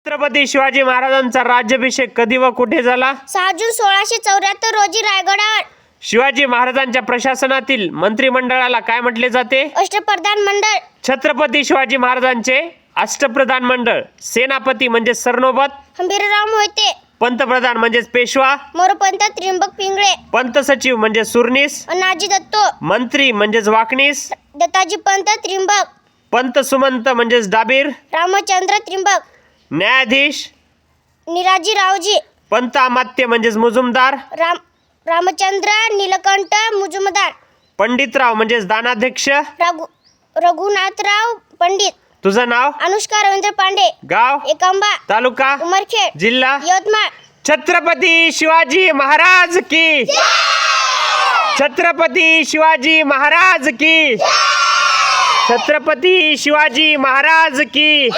छत्रपती शिवाजी महाराजांचा राज्याभिषेक कधी व कुठे झाला? 6 जून 1674 रोजी रायगडावर. शिवाजी महाराजांच्या प्रशासनातील मंत्रिमंडळाला काय म्हटले जाते? अष्टप्रधान मंडळ. छत्रपती शिवाजी महाराजांचे अष्टप्रधान मंडळ. सेनापती म्हणजे सरनोबत, हंबीरराव मोहिते. पंतप्रधान म्हणजे पेशवा, मोरपंत त्र्यंबक पिंगळे. पंत सचिव म्हणजे सुरनीस, अनाजी दत्तो. मंत्री म्हणजेच वाकणीस, दत्ताजी पंत त्र्यंबक. पंत सुमंत म्हणजेच डाबीर, रामचंद्र त्र्यंबक. न्यायाधीश, निराजी रावजी. पंत अमात्य म्हणजेच मुजुमदार, रामचंद्र नीलकंठ मुजुमदार. पंडितराव म्हणजेच दानाध्यक्ष. रघुनाथराव पंडित. तुझं नाव? अनुष्का रवींद्र पांडे. गाव? एकंबा. तालुका? उमरखेड. जिल्हा? यवतमाळ. छत्रपती शिवाजी महाराज की. छत्रपती शिवाजी महाराज की. छत्रपती शिवाजी महाराज की.